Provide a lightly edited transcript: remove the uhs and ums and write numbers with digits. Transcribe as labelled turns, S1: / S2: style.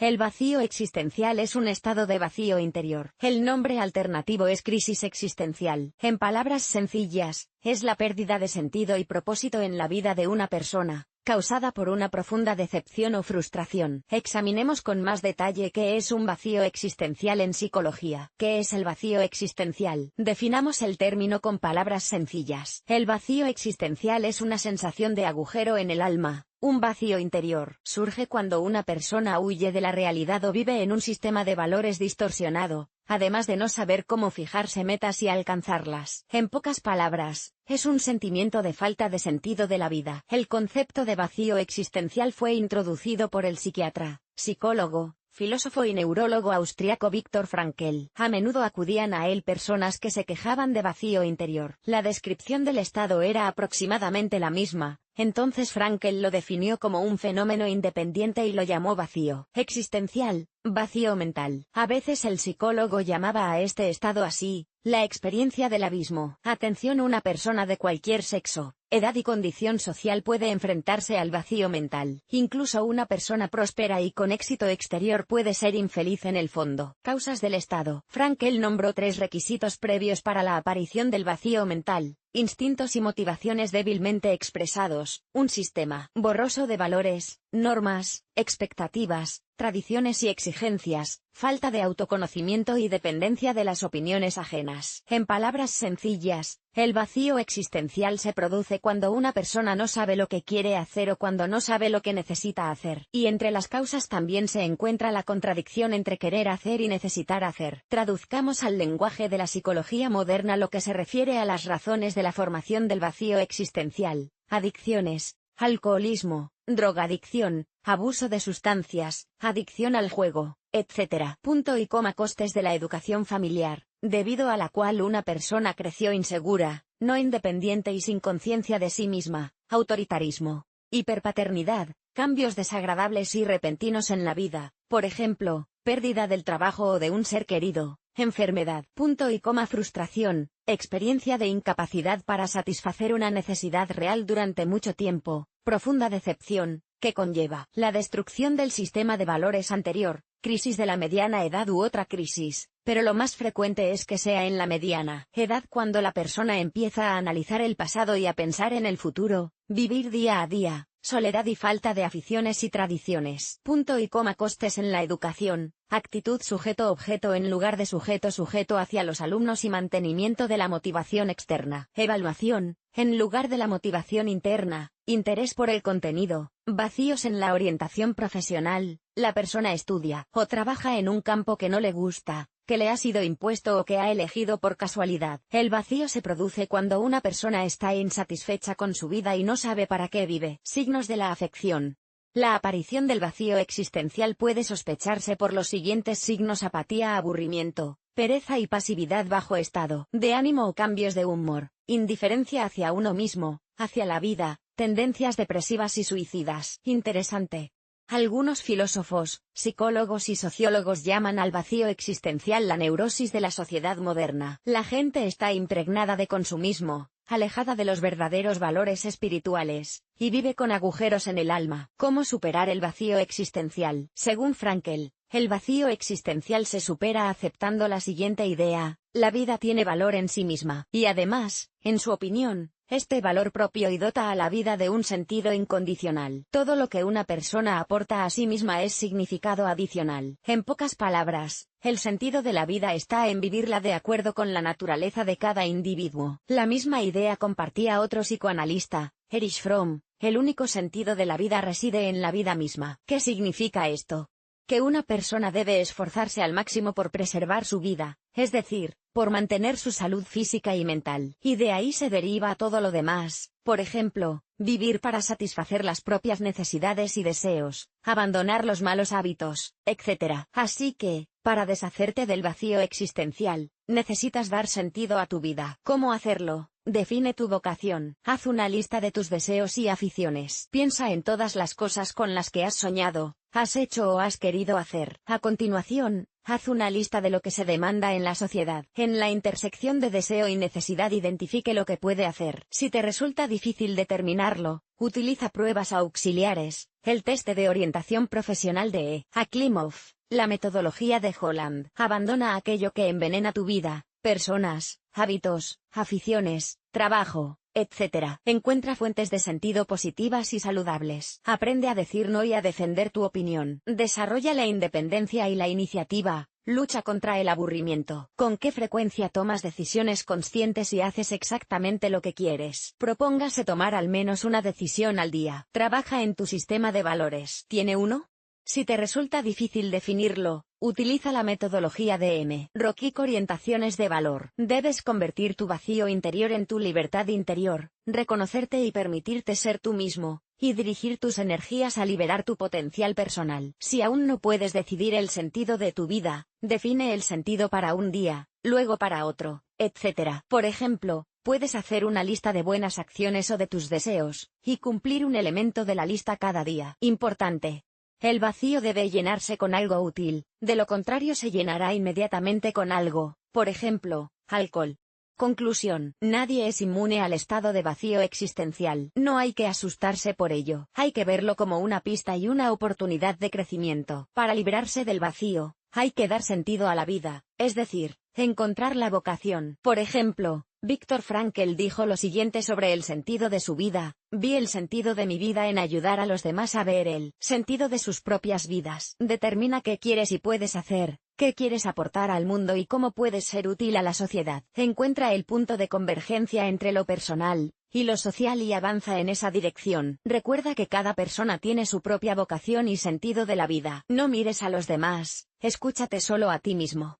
S1: El vacío existencial es un estado de vacío interior. El nombre alternativo es crisis existencial. En palabras sencillas, es la pérdida de sentido y propósito en la vida de una persona, causada por una profunda decepción o frustración. Examinemos con más detalle qué es un vacío existencial en psicología. ¿Qué es el vacío existencial? Definamos el término con palabras sencillas. El vacío existencial es una sensación de agujero en el alma. Un vacío interior surge cuando una persona huye de la realidad o vive en un sistema de valores distorsionado, además de no saber cómo fijarse metas y alcanzarlas. En pocas palabras, es un sentimiento de falta de sentido de la vida. El concepto de vacío existencial fue introducido por el psiquiatra, psicólogo, filósofo y neurólogo austriaco Viktor Frankl. A menudo acudían a él personas que se quejaban de vacío interior. La descripción del estado era aproximadamente la misma. Entonces Frankl lo definió como un fenómeno independiente y lo llamó vacío existencial, vacío mental. A veces el psicólogo llamaba a este estado así, la experiencia del abismo. Atención, una persona de cualquier sexo, edad y condición social puede enfrentarse al vacío mental. Incluso una persona próspera y con éxito exterior puede ser infeliz en el fondo. Causas del estado. Frankl nombró 3 requisitos previos para la aparición del vacío mental: instintos y motivaciones débilmente expresados, un sistema borroso de valores, normas, expectativas, tradiciones y exigencias, falta de autoconocimiento y dependencia de las opiniones ajenas. En palabras sencillas, el vacío existencial se produce cuando una persona no sabe lo que quiere hacer o cuando no sabe lo que necesita hacer. Y entre las causas también se encuentra la contradicción entre querer hacer y necesitar hacer. Traduzcamos al lenguaje de la psicología moderna lo que se refiere a las razones de la formación del vacío existencial: adicciones, alcoholismo, drogadicción, abuso de sustancias, adicción al juego, etc. Costes de la educación familiar, debido a la cual una persona creció insegura, no independiente y sin conciencia de sí misma: autoritarismo, hiperpaternidad, cambios desagradables y repentinos en la vida, por ejemplo, pérdida del trabajo o de un ser querido, enfermedad. Frustración, experiencia de incapacidad para satisfacer una necesidad real durante mucho tiempo, profunda decepción, que conlleva la destrucción del sistema de valores anterior, crisis de la mediana edad u otra crisis, pero lo más frecuente es que sea en la mediana edad cuando la persona empieza a analizar el pasado y a pensar en el futuro, vivir día a día, soledad y falta de aficiones y tradiciones. Costes en la educación, actitud sujeto-objeto en lugar de sujeto-sujeto hacia los alumnos y mantenimiento de la motivación externa. Evaluación, en lugar de la motivación interna, interés por el contenido, vacíos en la orientación profesional, la persona estudia o trabaja en un campo que no le gusta, que le ha sido impuesto o que ha elegido por casualidad. El vacío se produce cuando una persona está insatisfecha con su vida y no sabe para qué vive. Signos de la afección. La aparición del vacío existencial puede sospecharse por los siguientes signos: apatía, aburrimiento, pereza y pasividad bajo estado de ánimo o cambios de humor, indiferencia hacia uno mismo, hacia la vida, tendencias depresivas y suicidas. Interesante. Algunos filósofos, psicólogos y sociólogos llaman al vacío existencial la neurosis de la sociedad moderna. La gente está impregnada de consumismo, alejada de los verdaderos valores espirituales, y vive con agujeros en el alma. ¿Cómo superar el vacío existencial? Según Frankl, el vacío existencial se supera aceptando la siguiente idea: la vida tiene valor en sí misma. Y además, en su opinión, este valor propio y dota a la vida de un sentido incondicional. Todo lo que una persona aporta a sí misma es significado adicional. En pocas palabras, el sentido de la vida está en vivirla de acuerdo con la naturaleza de cada individuo. La misma idea compartía otro psicoanalista, Erich Fromm: el único sentido de la vida reside en la vida misma. ¿Qué significa esto? Que una persona debe esforzarse al máximo por preservar su vida, es decir, por mantener su salud física y mental. Y de ahí se deriva todo lo demás, por ejemplo, vivir para satisfacer las propias necesidades y deseos, abandonar los malos hábitos, etc. Así que, Para deshacerte del vacío existencial, necesitas dar sentido a tu vida. ¿Cómo hacerlo? Define tu vocación. Haz una lista de tus deseos y aficiones. Piensa en todas las cosas con las que has soñado, has hecho o has querido hacer. A continuación, haz una lista de lo que se demanda en la sociedad. En la intersección de deseo y necesidad identifique lo que puede hacer. Si te resulta difícil determinarlo, utiliza pruebas auxiliares. El test de orientación profesional de Aklimov. La metodología de Holland. Abandona aquello que envenena tu vida, personas, hábitos, aficiones, trabajo, etc. Encuentra fuentes de sentido positivas y saludables. Aprende a decir no y a defender tu opinión. Desarrolla la independencia y la iniciativa. Lucha contra el aburrimiento. ¿Con qué frecuencia tomas decisiones conscientes y haces exactamente lo que quieres? Propóngase tomar al menos una decisión al día. Trabaja en tu sistema de valores. ¿Tiene uno? Si te resulta difícil definirlo, utiliza la metodología de M. Rockik. Orientaciones de valor. Debes convertir tu vacío interior en tu libertad interior, reconocerte y permitirte ser tú mismo, y dirigir tus energías a liberar tu potencial personal. Si aún no puedes decidir el sentido de tu vida, define el sentido para un día, luego para otro, etc. Por ejemplo, puedes hacer una lista de buenas acciones o de tus deseos, y cumplir un elemento de la lista cada día. Importante. El vacío debe llenarse con algo útil, de lo contrario se llenará inmediatamente con algo, por ejemplo, alcohol. Conclusión. Nadie es inmune al estado de vacío existencial. No hay que asustarse por ello. Hay que verlo como una pista y una oportunidad de crecimiento. Para librarse del vacío, hay que dar sentido a la vida, es decir, encontrar la vocación. Por ejemplo, Viktor Frankl dijo lo siguiente sobre el sentido de su vida: vi el sentido de mi vida en ayudar a los demás a ver el sentido de sus propias vidas. Determina qué quieres y puedes hacer, qué quieres aportar al mundo y cómo puedes ser útil a la sociedad. Encuentra el punto de convergencia entre lo personal y lo social y avanza en esa dirección. Recuerda que cada persona tiene su propia vocación y sentido de la vida. No mires a los demás, escúchate solo a ti mismo.